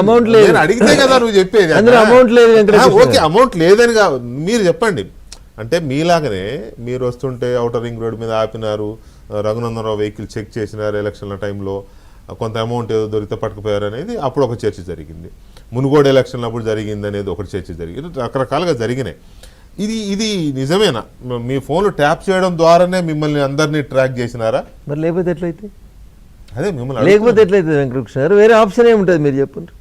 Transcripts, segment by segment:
Amount లేదు అడిగితే కదా నువ్వు చెప్పేది. అందులో అమౌంట్ లేదు. ఓకే, అమౌంట్ లేదని మీరు చెప్పండి. అంటే మీలాగనే మీరు వస్తుంటే ఔటర్ రింగ్ రోడ్ మీద ఆపినారు, రఘునందనరావు వెహికల్ చెక్ చేసినారు ఎలక్షన్ల టైంలో, కొంత అమౌంట్ ఏదో దొరికితే పట్టుకుపోయారు అనేది అప్పుడు ఒక చర్చ జరిగింది. మునుగోడు ఎలక్షన్లు అప్పుడు జరిగింది అనేది ఒకటి చర్చ జరిగింది. రకరకాలుగా జరిగినాయి. ఇది నిజమేనా? మీ ఫోన్లు ట్యాప్ చేయడం ద్వారానే మిమ్మల్ని అందరినీ ట్రాక్ చేసినారా? మరి లేకపోతే ఎట్లయితే? అదే మిమ్మల్ని లేకపోతే ఎట్లయితే వెంకటకృష్ణ గారు? వేరే ఆప్షన్ ఏముంటుంది మీరు చెప్పండి.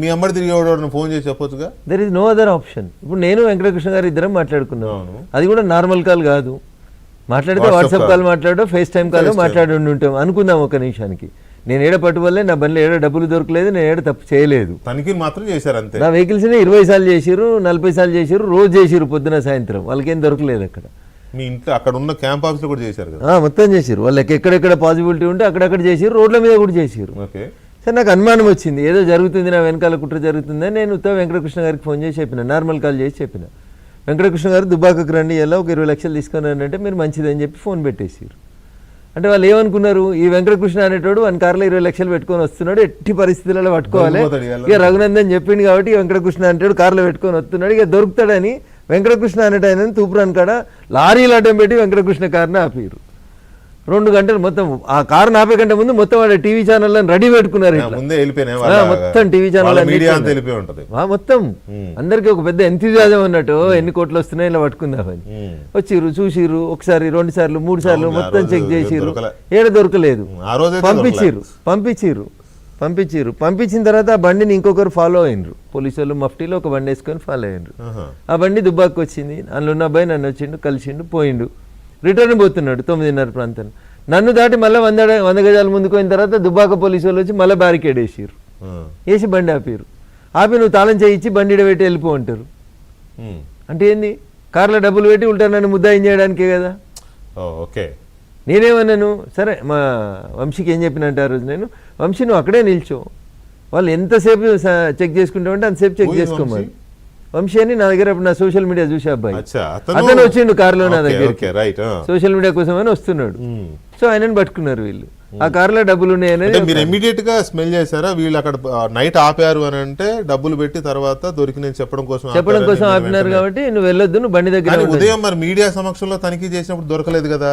మీ అమ్మడి తిరిగి ఫోన్ చేసి చెప్పొచ్చుగా. There is no other option. ఇప్పుడు నేను వెంకటకృష్ణ గారు ఇద్దరం మాట్లాడుకున్నాను. అది కూడా నార్మల్ కాల్ కాదు. మాట్లాడితే వాట్సాప్ కాల్ మాట్లాడో, ఫేస్ టైం కాల్ మాట్లాడి ఉంటాం అనుకుందాం. ఒక నిమిషానికి నేను ఏడ పట్టువల్లే నా బండిలో ఏడ డబ్బులు దొరకలేదు, నేను ఏడ తప్పు చేయలేదు. తనిఖీలు మాత్రం చేశారు అంతే. నా వెహికల్స్ 20 సార్లు చేసిరు, 40 సార్లు చేసిరు, రోజు చేసిరు, పొద్దున సాయంత్రం. వాళ్ళకేం దొరకలేదు. అక్కడ మీ ఇంట్లో అక్కడ ఉన్న క్యాంప్ ఆఫీస్ కూడా చేశారు కదా? మొత్తం చేసిరు. వాళ్ళకి ఎక్కడెక్కడ పాసిబిలిటీ ఉంటే అక్కడక్కడ చేసిరు, రోడ్ల మీద కూడా చేసిరు. సరే, నాకు అనుమానం వచ్చింది, ఏదో జరుగుతుంది, నా వెనకాల కుట్ర జరుగుతుందని నేను ఉత్తమ వెంకటకృష్ణ గారికి ఫోన్ చేసి చెప్పిన, నార్మల్ కాల్ చేసి చెప్పిన, వెంకటకృష్ణ గారు దుబ్బాకకు రండి, ఎలా ఒక 20 లక్షలు తీసుకొని అంటే మీరు మంచిదని చెప్పి ఫోన్ పెట్టేసారు. అంటే వాళ్ళు ఏమనుకున్నారు, ఈ వెంకటకృష్ణ అనేటోడు వన్ కార్లో 20 లక్షలు పెట్టుకొని వస్తున్నాడు, ఎట్టి పరిస్థితులలో పట్టుకోవాలి, ఇక రఘునందన్ చెప్పింది కాబట్టి వెంకటకృష్ణ అనేటోడు కార్లో పెట్టుకొని వస్తున్నాడు, ఇక దొరుకుతాడని వెంకటకృష్ణ అనేట ఆయన తూపురాన్ కాడ లారీలు అడ్డం పెట్టి వెంకటకృష్ణ కార్ని ఆపారు. 2 గంటలు మొత్తం ఆ కారు ఆపే కంటే ముందు మొత్తం వాడు టీవీ ఛానల్ రెడీ పెట్టుకున్నారు. మొత్తం టీవీ ఛానల్ మొత్తం అందరికి ఒక పెద్ద ఎంతజాజం అన్నట్టు, ఎన్ని కోట్లు వస్తున్నాయి ఇలా పట్టుకుందామని వచ్చిర్రు, చూసిర్రు, ఒకసారి 2 సార్లు 3 సార్లు మొత్తం చెక్ చేసిర్రు, ఏడ దొరకలేదు. పంపించిర్రు. పంపించిన తర్వాత ఆ బండిని ఇంకొకరు ఫాలో అయినరు. పోలీసు వాళ్ళు మఫ్టీలో ఒక బండి వేసుకొని ఫాలో అయినరు. ఆ బండి దుబ్బాకు వచ్చింది. అందులో ఉన్న అబ్బాయి నన్ను వచ్చిండు, కలిసిండు, పోయిండు. రిటర్న్ పోతున్నాడు 9:30 ప్రాంతం. నన్ను దాటి మళ్ళీ 100 గజాల ముందుకు పోయిన తర్వాత దుబ్బాక పోలీసు వాళ్ళు వచ్చి మళ్ళీ బ్యారికేడ్ వేసిర్రు, వేసి బండి ఆపారు. ఆపి నువ్వు తాళం చేయించి బండి పెట్టి వెళ్ళిపో అంటారు. అంటే ఏంది? కార్లో డబ్బులు పెట్టి ఉల్టా నన్ను ముద్దాయిం చేయడానికే కదా. ఓకే, నేనేమన్నాను, సరే మా వంశీకి ఏం చెప్పినంటే ఆ రోజు నేను, వంశీ నువ్వు అక్కడే నిల్చో, వాళ్ళు ఎంతసేపు చెక్ చేసుకుంటామంటే అంతసేపు చెక్ చేసుకోమని. వంశీ అని నా దగ్గర నా సోషల్ మీడియా చూసే అబ్బాయి, అతను వచ్చిండు కారులో నా దగ్గరికి, సోషల్ మీడియా కోసం అని వస్తున్నాడు. సో ఆయనను పట్టుకున్నారు వీళ్ళు. ఆ కారులో డబ్బులు ఉన్నాయనేది మీరు ఇమీడియట్ గా స్మెల్ చేశారా? వీళ్ళు అక్కడ నైట్ ఆపారు అని అంటే డబ్బులు పెట్టి తర్వాత దొరికి చెప్పడం కోసం ఆపినారు కాబట్టి నువ్వు వెళ్ళొద్దు, నువ్వు బండి దగ్గర. ఉదయం మరి మీడియా సమక్షంలో తనిఖీ చేసినప్పుడు దొరకలేదు కదా.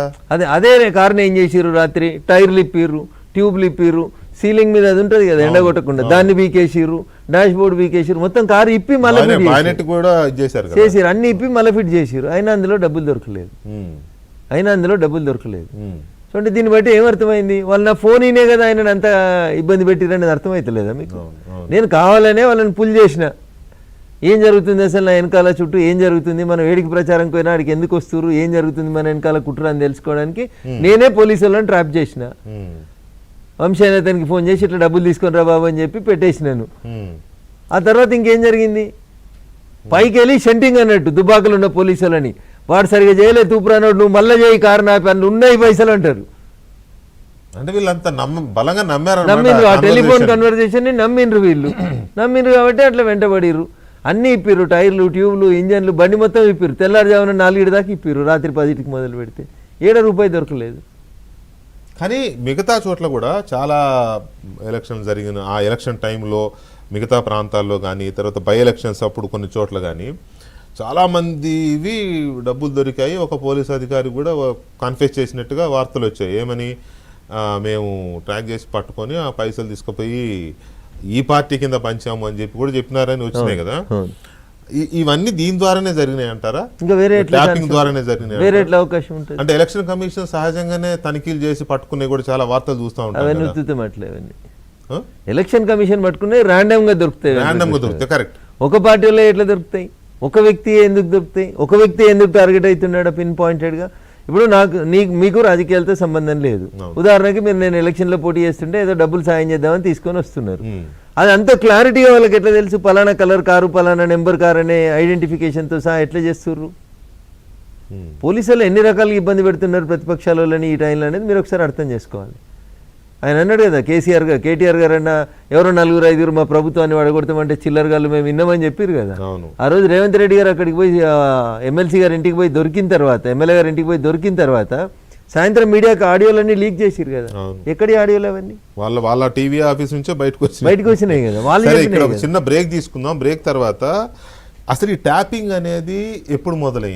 అదే కారుని ఏం చేసిర్రు, రాత్రి టైర్లు ఇప్పిర్రు, ట్యూబ్లు ఇప్పిర్రు, సీలింగ్ మీద అది ఉంటుంది కదా ఎండ కొట్టకుండా, దాన్ని బీకేసిర్రు, డాష్ బోర్డు బీకేసిర్రు, మొత్తం కారు ఇప్పి మళ్ళీ చేసిర్రు, అన్ని ఇప్పి మళ్ళీ ఫిట్ చేసిర్రు. అయినా అందులో డబ్బులు దొరకలేదు. సో అంటే దీన్ని బట్టి ఏమర్థమైంది, వాళ్ళు నా ఫోన్ ఇనే కదా ఆయన అంత ఇబ్బంది పెట్టిరనేది అర్థమవుతలేదా మీకు? నేను కావాలనే వాళ్ళని పుల్ చేసిన, ఏం జరుగుతుంది అసలు నా వెనకాల చుట్టూ ఏం జరుగుతుంది, మనం వేడికి ప్రచారం పోయినా ఆడికి ఎందుకు వస్తున్నారు, ఏం జరుగుతుంది మన వెనకాల కుట్ర అని తెలుసుకోవడానికి నేనే పోలీసు వాళ్ళని ట్రాప్ చేసిన. వంశీ అయిన అతనికి ఫోన్ చేసి ఇట్లా డబ్బులు తీసుకొని రా బాబు అని చెప్పి పెట్టేసినాను. ఆ తర్వాత ఇంకేం జరిగింది, పైకి వెళ్ళి షంటింగ్ అన్నట్టు దుబ్బాకలు ఉన్న పోలీసు వాళ్ళని, వాడు సరిగా చేయలేదు తూపురానోడు, నువ్వు మళ్ళీ చేయి కారు నాపి, అందులో ఉన్నాయి పైసలు అంటారు. అంటే వీళ్ళంతా బలంగా నమ్మిండ్రు, ఆ టెలిఫోన్ కన్వర్జేషన్ ని నమ్మిండ్రు వీళ్ళు. నమ్మిండ్రు కాబట్టి అట్లా వెంటబడిర్రు. అన్ని ఇప్పిర్రు, టైర్లు, ట్యూబ్లు, ఇంజన్లు, బండి మొత్తం ఇప్పిర్రు. తెల్లారుజామున 4 దాకా ఇప్పిర్రు, రాత్రి 10కి మొదలు పెడితే ₹1 దొరకలేదు. కానీ మిగతా చోట్ల కూడా చాలా ఎలక్షన్ జరిగిన ఆ ఎలక్షన్ టైంలో మిగతా ప్రాంతాల్లో కానీ, తర్వాత బై ఎలక్షన్స్ అప్పుడు కొన్ని చోట్ల కానీ చాలామందివి డబ్బులు దొరికాయి. ఒక పోలీస్ అధికారి కూడా కన్ఫెస్ చేసినట్టుగా వార్తలు వచ్చాయి. ఏమని, మేము ట్రాక్ చేసి పట్టుకొని ఆ పైసలు తీసుకుపోయి ఈ పార్టీ కింద పంచాము అని చెప్పి కూడా చెప్పినారని వచ్చినాయి కదా. ఇవన్నీ దీని ద్వారానే జరిగినాయి అంటారా? ఇంకా వేరే ట్యాపింగ్ ద్వారానే జరిగినాయి? వేరే ఎట్లా అవకాశం ఉంటుంది? అంటే ఎలక్షన్ కమిషన్ సహజంగానే తనిఖీలు చేసి పట్టుకునే కూడా చాలా వార్తలు చూస్తూ ఉంటారు. ఎలక్షన్ కమిషన్ పట్టుకునే ర్యాండమ్ గా దొరుకుతాయి. కరెక్ట్. ఒక పార్టీలో ఎట్లా దొరుకుతాయి, ఒక వ్యక్తి ఎందుకు దొరుకుతాయి, ఒక వ్యక్తి ఎందుకు టార్గెట్ అవుతున్నాడు పిన్ పాయింటెడ్ గా? ఇప్పుడు మీకు రాజకీయాలతో సంబంధం లేదు. ఉదాహరణకి నేను ఎలక్షన్లో పోటీ చేస్తుంటే ఏదో డబ్బులు సాయం చేద్దామని తీసుకొని వస్తున్నారు. అది అంత క్లారిటీగా వాళ్ళకి ఎట్లా తెలుసు పలానా కలర్ కారు, పలానా నెంబర్ కార్ అనే ఐడెంటిఫికేషన్తో సహా ఎట్లా చేస్తున్నారు? పోలీసులు ఎన్ని రకాలుగా ఇబ్బంది పెడుతున్నారు ప్రతిపక్షాల వాళ్ళని ఈ టైంలో అనేది మీరు ఒకసారి అర్థం చేసుకోవాలి. ఆయన అన్నాడు కదా, కేటీఆర్ గారు అన్న ఎవరో 4-5 మా ప్రభుత్వాన్ని వడగొడతామంటే చిల్లరగాళ్ళు మేము విన్నామని చెప్పారు కదా. ఆ రోజు రేవంత్ రెడ్డి గారు అక్కడికి పోయి ఎమ్మెల్సీ గారి ఇంటికి పోయి దొరికిన తర్వాత, ఎమ్మెల్యే గారి ఇంటికి పోయి దొరికిన తర్వాత సాయంత్రం మీడియాకి ఆడియోలన్నీ లీక్ చేసిరు కదా, అవును. ఎక్కడి ఆడియోలు అవన్నీ వాళ్ళ టీవీ ఆఫీస్ నుంచే బయటకు బయటకు వచ్చినాయి కదా, వాళ్ళు సరే, చెప్పినాయి ఇక్కడ ఒక కదా. చిన్న బ్రేక్ తీసుకుందాం. బ్రేక్ తర్వాత అసలు ఈ ట్యాపింగ్ అనేది ఎప్పుడు మొదలైంది?